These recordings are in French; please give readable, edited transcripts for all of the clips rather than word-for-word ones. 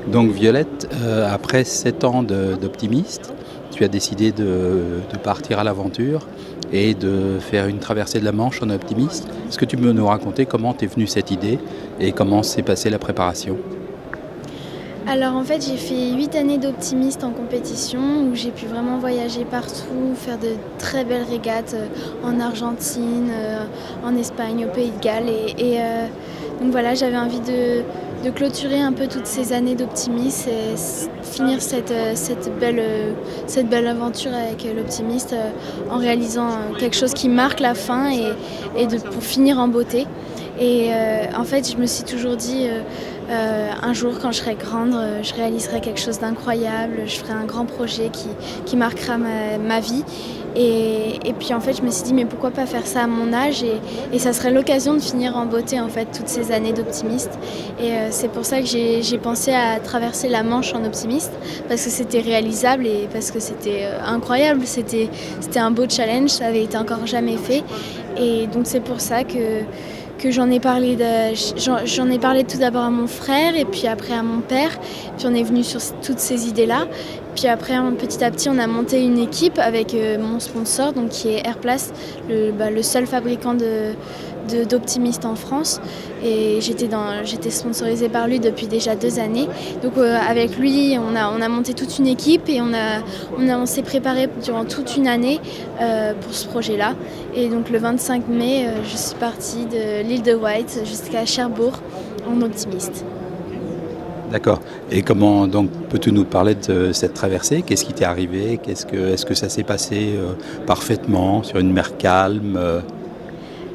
Donc Violette, après 7 ans d'optimiste, tu as décidé de partir à l'aventure et de faire une traversée de la Manche en optimiste. Est-ce que tu peux nous raconter comment t'es venue cette idée et comment s'est passée la préparation? Alors en fait, j'ai fait 8 années d'optimiste en compétition où j'ai pu vraiment voyager partout, faire de très belles régates en Argentine, en Espagne, au Pays de Galles. Donc voilà, j'avais envie de clôturer un peu toutes ces années d'optimisme et finir cette belle aventure avec l'optimiste en réalisant quelque chose qui marque la fin pour finir en beauté. En fait, je me suis toujours dit, un jour quand je serai grande, je réaliserai quelque chose d'incroyable, je ferai un grand projet qui marquera ma vie. Et puis en fait, je me suis dit, mais pourquoi pas faire ça à mon âge et ça serait l'occasion de finir en beauté en fait, toutes ces années d'optimiste. C'est pour ça que j'ai pensé à traverser la Manche en optimiste, parce que c'était réalisable et parce que c'était incroyable, c'était un beau challenge, ça avait été encore jamais fait. Et donc c'est pour ça que j'en ai parlé tout d'abord à mon frère et puis après à mon père. Puis on est venu sur toutes ces idées-là. Puis après, petit à petit, on a monté une équipe avec mon sponsor, donc qui est Airplast, le seul fabricant d'optimistes en France. Et j'étais sponsorisée par lui depuis déjà 2 années. Donc avec lui, on a monté toute une équipe et on s'est préparé durant toute une année pour ce projet-là. Et donc le 25 mai, je suis partie de l'île de Wight jusqu'à Cherbourg en optimiste. D'accord. Et comment donc peux-tu nous parler de cette traversée? Qu'est-ce qui t'est arrivé? Est-ce que ça s'est passé parfaitement sur une mer calme?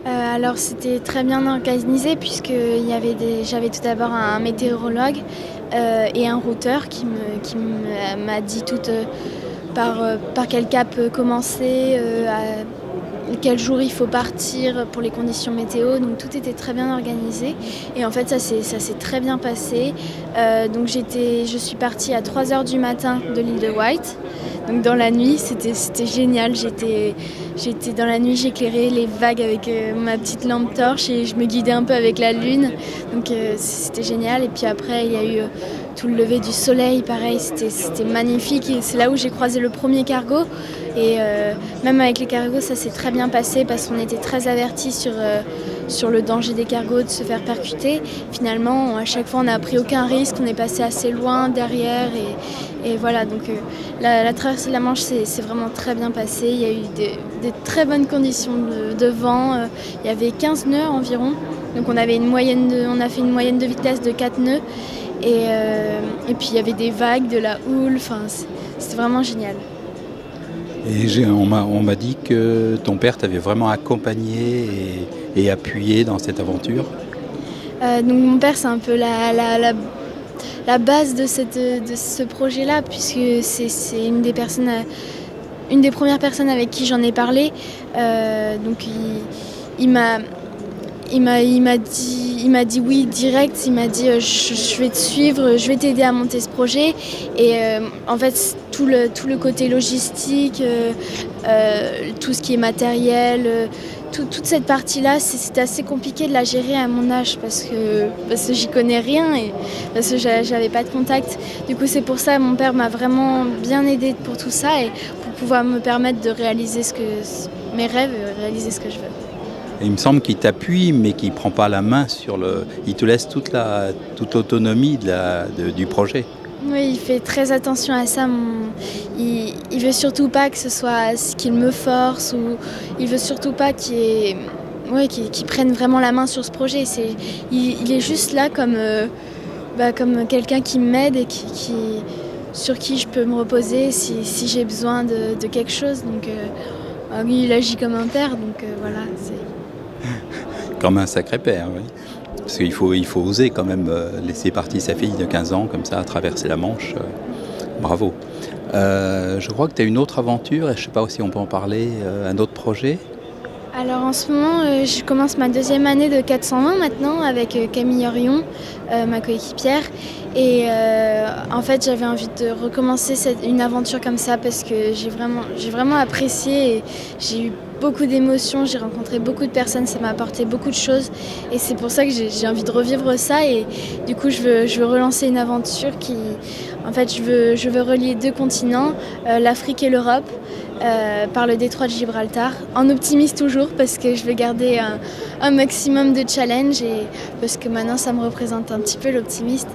Alors c'était très bien organisé puisque j'avais tout d'abord un météorologue et un routeur qui m'a dit par quel cap commencer, quel jour il faut partir pour les conditions météo. Donc tout était très bien organisé et en fait ça s'est très bien passé. Donc je suis partie à 3 heures du matin de l'île de Wight. Donc dans la nuit, c'était génial. J'étais dans la nuit, j'éclairais les vagues avec ma petite lampe torche et je me guidais un peu avec la lune. Donc c'était génial. Et puis après, il y a eu tout le lever du soleil, pareil, c'était magnifique. Et c'est là où j'ai croisé le premier cargo. Et même avec les cargos, ça s'est très bien passé parce qu'on était très avertis sur le danger des cargos de se faire percuter. Finalement, à chaque fois, on n'a pris aucun risque. On est passé assez loin derrière et voilà. Donc la traversée de la Manche c'est vraiment très bien passé. Il y a eu des très bonnes conditions de vent. Il y avait 15 nœuds environ. Donc on a fait une moyenne de vitesse de 4 nœuds. Et puis il y avait des vagues, de la houle. Enfin, c'était vraiment génial. Et on m'a dit que ton père t'avait vraiment accompagné et appuyé dans cette aventure. Donc mon père, c'est un peu la base de ce projet-là, puisque c'est une des premières personnes avec qui j'en ai parlé. Donc il m'a dit oui direct. Il m'a dit je vais te suivre, je vais t'aider à monter ce projet. Et en fait tout le côté logistique, tout ce qui est matériel, toute cette partie-là, c'était assez compliqué de la gérer à mon âge parce que j'y connais rien et parce que j'avais pas de contact. Du coup, c'est pour ça que mon père m'a vraiment bien aidée pour tout ça et pour pouvoir me permettre de réaliser mes rêves, réaliser ce que je veux. Et il me semble qu'il t'appuie, mais qu'il ne prend pas la main il te laisse toute l'autonomie du projet. Oui, il fait très attention à ça. Il veut surtout pas que ce soit qu'il me force ou il veut surtout pas qu'il prenne vraiment la main sur ce projet. Il est juste là comme quelqu'un qui m'aide et sur qui je peux me reposer si j'ai besoin de quelque chose. Donc lui, il agit comme un père. Donc voilà. Comme un sacré père, oui. Parce qu'il faut oser quand même laisser partir sa fille de 15 ans comme ça à traverser la Manche. Bravo. Je crois que tu as une autre aventure, et je ne sais pas si on peut en parler, un autre projet. Alors en ce moment, je commence ma 2e année de 420 maintenant avec Camille Orion, ma coéquipière. Et En fait, j'avais envie de recommencer une aventure comme ça parce que j'ai vraiment apprécié et j'ai eu beaucoup d'émotions, j'ai rencontré beaucoup de personnes, ça m'a apporté beaucoup de choses et c'est pour ça que j'ai envie de revivre ça et du coup je veux relancer une aventure en fait, je veux relier 2 continents, l'Afrique et l'Europe, par le détroit de Gibraltar, en optimiste toujours parce que je veux garder un maximum de challenge et parce que maintenant ça me représente un petit peu l'optimiste.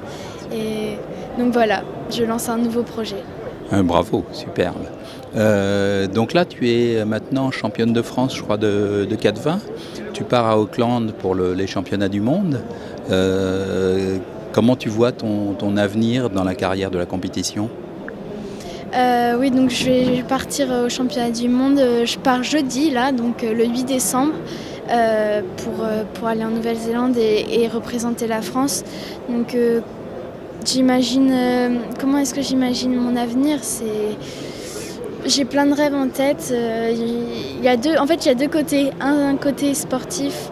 Et donc voilà, je lance un nouveau projet. Bravo, superbe. Donc là, tu es maintenant championne de France, je crois, de 4x20. Tu pars à Auckland pour les championnats du monde. Comment tu vois ton avenir dans la carrière de la compétition ? Oui, donc je vais partir au championnat du monde. Je pars jeudi, là, donc le 8 décembre, pour aller en Nouvelle-Zélande et représenter la France. Donc comment est-ce que j'imagine mon avenir ? J'ai plein de rêves en tête. Il y a deux côtés. Un côté sportif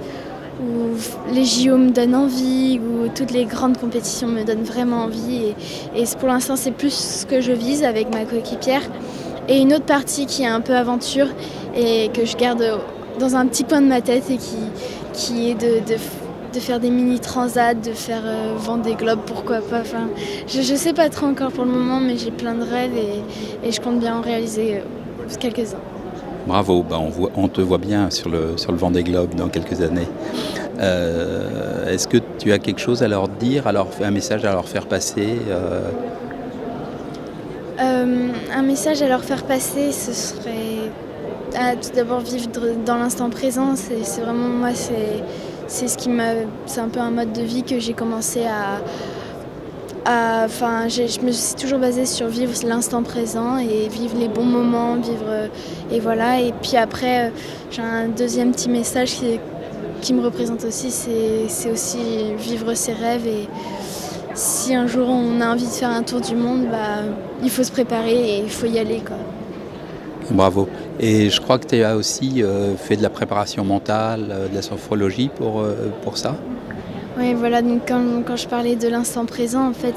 où les JO me donnent envie, où toutes les grandes compétitions me donnent vraiment envie. Et pour l'instant, c'est plus ce que je vise avec ma coéquipière. Et une autre partie qui est un peu aventure et que je garde dans un petit coin de ma tête et qui est de faire des mini-transats, de faire Vendée Globe, pourquoi pas. Enfin, je sais pas trop encore pour le moment, mais j'ai plein de rêves et je compte bien en réaliser quelques-uns. Bravo, on te voit bien sur le Vendée Globe dans quelques années. Est-ce que tu as quelque chose à leur dire, un message à leur faire passer Un message à leur faire passer, ce serait tout d'abord vivre dans l'instant présent. C'est vraiment moi, c'est un peu un mode de vie que j'ai commencé je me suis toujours basée sur vivre l'instant présent et vivre les bons moments, et voilà. Et puis après, j'ai un deuxième petit message qui me représente aussi, c'est aussi vivre ses rêves. Et si un jour on a envie de faire un tour du monde, il faut se préparer et il faut y aller, quoi. Bravo. Et je crois que tu as aussi fait de la préparation mentale, de la sophrologie pour ça. Oui, voilà, donc quand je parlais de l'instant présent, en fait,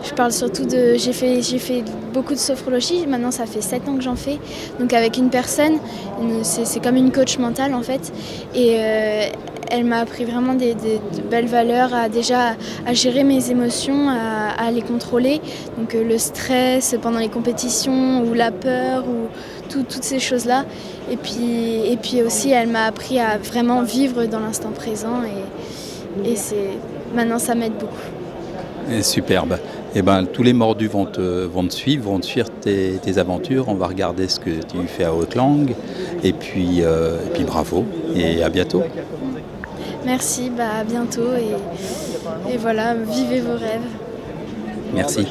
je parle surtout j'ai fait beaucoup de sophrologie, maintenant ça fait 7 ans que j'en fais, donc avec une personne, c'est comme une coach mentale en fait, et elle m'a appris vraiment de belles valeurs, à gérer mes émotions, à les contrôler, donc le stress pendant les compétitions, ou la peur, ou toutes ces choses-là, et puis aussi elle m'a appris à vraiment vivre dans l'instant présent, et maintenant ça m'aide beaucoup. Superbe. Tous les mordus vont te suivre tes aventures. On va regarder ce que tu fais à Auckland. Et puis bravo et à bientôt. Merci, à bientôt et voilà, vivez vos rêves. Merci.